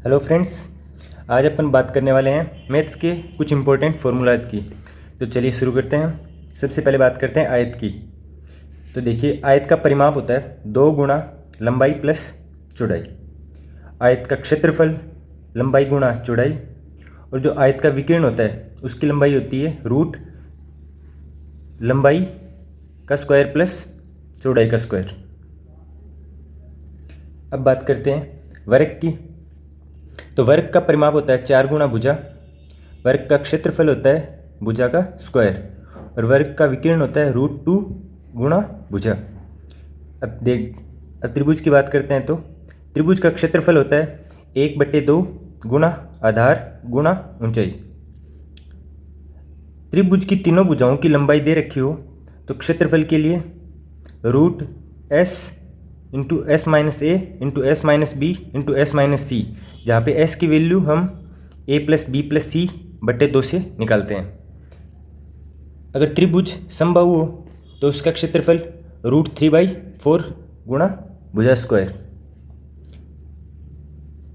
Hello friends, आज अपन बात करने वाले हैं मैथ्स के कुछ इंपॉर्टेंट फार्मूलाज की। तो चलिए शुरू करते हैं। सबसे पहले बात करते हैं आयत की। तो देखिए, आयत का परिमाप होता है 2 गुणा लंबाई प्लस चौड़ाई। आयत का क्षेत्रफल लंबाई गुणा चौड़ाई, और जो आयत का विकीर्ण होता है उसकी लंबाई होती है रूट लंबाई का स्क्वायर प्लस चौड़ाई का स्क्वायर। अब बात करते हैं वर्ग की। तो वर्ग का परिमाप होता है 4 गुणा भुजा। वर्ग का क्षेत्रफल होता है भुजा का स्क्वायर, और वर्ग का विकीर्ण होता है √2 गुणा भुजा। अब त्रिभुज की बात करते हैं। तो त्रिभुज का क्षेत्रफल होता है 1/2 गुणा आधार गुणा ऊंचाई। त्रिभुज की तीनों भुजाओं की लंबाई दे रखी हो तो क्षेत्रफल के लिए √S into S minus A into S minus B into S minus C, जहाँ पे S की वैल्यू हम a plus B plus C बटे 2 से निकालते हैं। अगर त्रिभुज समबाहु हो तो उसका क्षेत्रफल √3/4 गुणा भुजा स्क्वायर।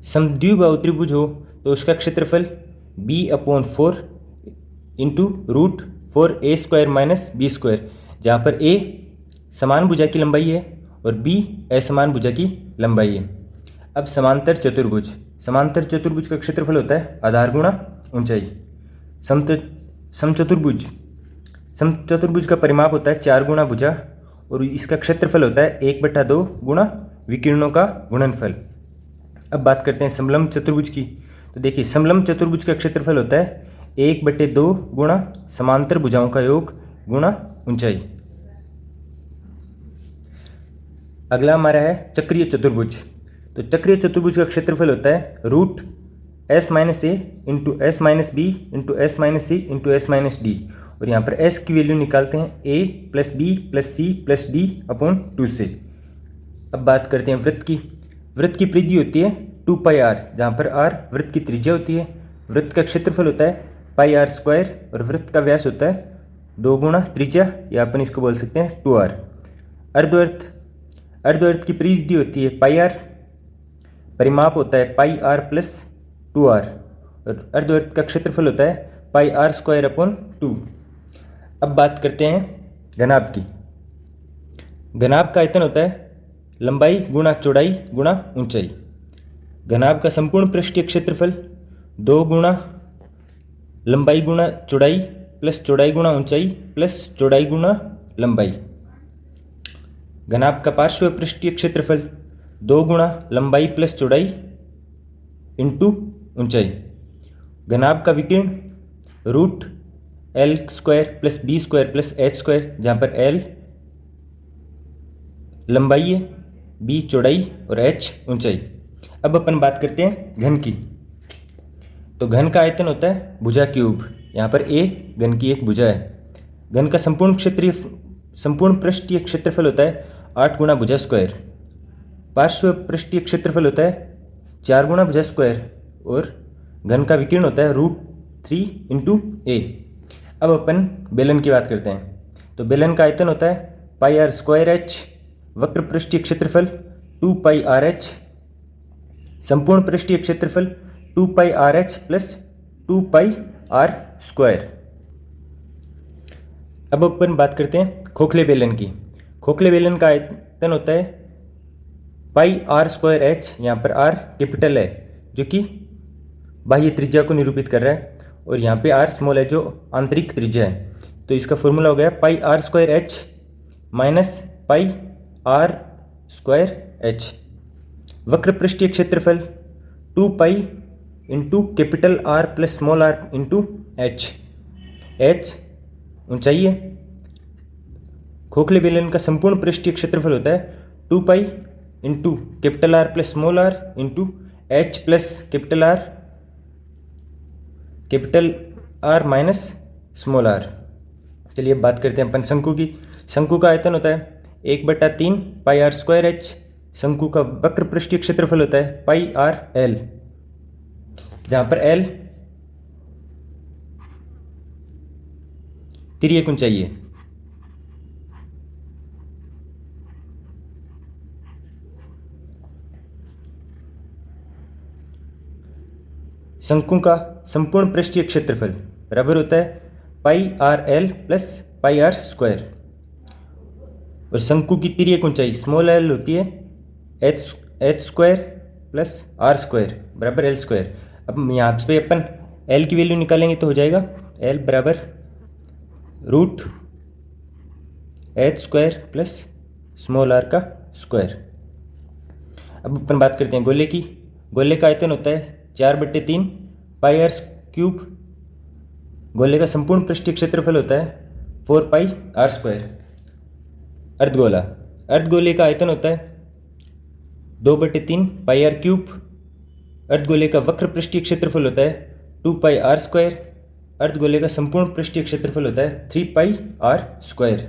समद्विबाहु त्रिभुज हो तो उसका क्षेत्रफल b/4 into √4a² minus B square, जहाँ पर a समान भुजा की लंबाई है और b असमान भुजा की लंबाई है। अब समांतर चतुर्भुज। समांतर चतुर्भुज का क्षेत्रफल होता है आधार गुणा ऊंचाई। समचतुर्भुज। समचतुर्भुज का परिमाप होता है 4 गुणा भुजा, और इसका क्षेत्रफल होता है 1/2 गुणा विकीर्णों का गुणनफल। अब बात करते हैं समलंब चतुर्भुज की। तो देखिए, समलंब चतुर्भुज का क्षेत्रफल होता है 1/2 गुणा समांतर भुजाओं का योग गुणा ऊंचाई। अगला हमारा है चक्रीय चतुर्भुज। तो चक्रीय चतुर्भुज का क्षेत्रफल होता है √S minus A into S minus B into S minus C into S minus D, और यहाँ पर S की वैल्यू निकालते हैं a plus B plus C plus D upon 2 से। अब बात करते हैं वृत्त की। वृत्त की परिधि होती है 2πr, जहाँ पर r वृत्त की त्रिज्या होती है। वृत्त का क्षेत्रफल होता है πr², और वृत्त का व्यास होता है 2 गुणा त्रिज्या, या अपन इसको बोल सकते हैं 2r। अर्धवृत्त। अर्धवृत्त की परिधि होती है πr, परिमाप होता है πr प्लस 2r, और अर्धवृत्त का क्षेत्रफल होता है πr²/2। अब बात करते हैं घनाभ की। घनाभ का आयतन होता है लंबाई गुणा चौड़ाई गुणा ऊंचाई। घनाभ का संपूर्ण पृष्ठीय क्षेत्रफल 2 गुणा लंबाई गुणा चौड़ाई प्लस चौड़ाई गुणा ऊंचाई प्लस चौड़ाई गुणा लंबाई। घनाभ का पार्श्व पृष्ठीय क्षेत्रफल 2 गुणा लंबाई प्लस चौड़ाई इंटू ऊंचाई। घनाभ का विकीर्ण √L² plus b² plus h², जहाँ पर L लंबाई है, b चौड़ाई और h ऊंचाई। अब अपन बात करते हैं घन की। तो घन का आयतन होता है भुजा क्यूब। यहाँ पर a घन की एक भुजा है। घन का संपूर्ण पृष्ठीय क्षेत्रफल होता है 8 गुणा भुजा स्क्वायर। पार्श्व पृष्ठीय क्षेत्रफल होता है 4 गुणा भुजा स्क्वायर, और घन का विकीर्ण होता है √3 इंटू a। अब अपन बेलन की बात करते हैं। तो बेलन का आयतन होता है πr²h, वक्र पृष्ठीय क्षेत्रफल 2πrh, संपूर्ण पृष्ठीय क्षेत्रफल 2πrh प्लस 2πr²। अब अपन बात करते हैं खोखले बेलन की। खोखले बेलन का आयतन होता है πr²h, यहाँ पर r कैपिटल है जो कि बाह्य त्रिज्या को निरूपित कर रहा है, और यहाँ पे r स्मॉल है जो आंतरिक त्रिज्या है। तो इसका फॉर्मूला हो गया πr²h माइनस πr²h। वक्र पृष्ठीय क्षेत्रफल 2π into capital R plus small r into h। h ऊंचाई है। खोखले बेलन का संपूर्ण पृष्ठीय क्षेत्रफल होता है 2π into capital R plus small r into h plus capital R minus small r। चलिए अब बात करते हैं अपन शंकु की। शंकु का आयतन होता है 1/3 πr²h। शंकु का वक्र पृष्ठीय क्षेत्रफल होता है πrl, जहाँ पर l तिर्यक ऊंचाई है। शंकु का संपूर्ण पृष्ठीय क्षेत्रफल बराबर होता है pi R L plus pi R square, और शंकु की तिर्यक ऊंचाई स्मॉल एल होती है H square plus R square बराबर एल स्क्वायर। अब यहाँ पे अपन एल की वैल्यू निकालेंगे तो हो जाएगा एल बराबर root H square plus small R का स्क्वायर। अब अपन बात करते हैं गोले की। गोले का आयतन होता है 4/3 पाई आर क्यूब। गोले का संपूर्ण पृष्ठीय क्षेत्रफल होता है 4 पाई आर स्क्वायर। अर्धगोला, अर्धगोले का आयतन होता है 2/3 पाई आर क्यूब। अर्धगोले का वक्र पृष्ठीय क्षेत्रफल होता है 2 पाई आर स्क्वायर। अर्धगोले का संपूर्ण पृष्ठीय क्षेत्रफल होता है 3 पाई आर स्क्वायर।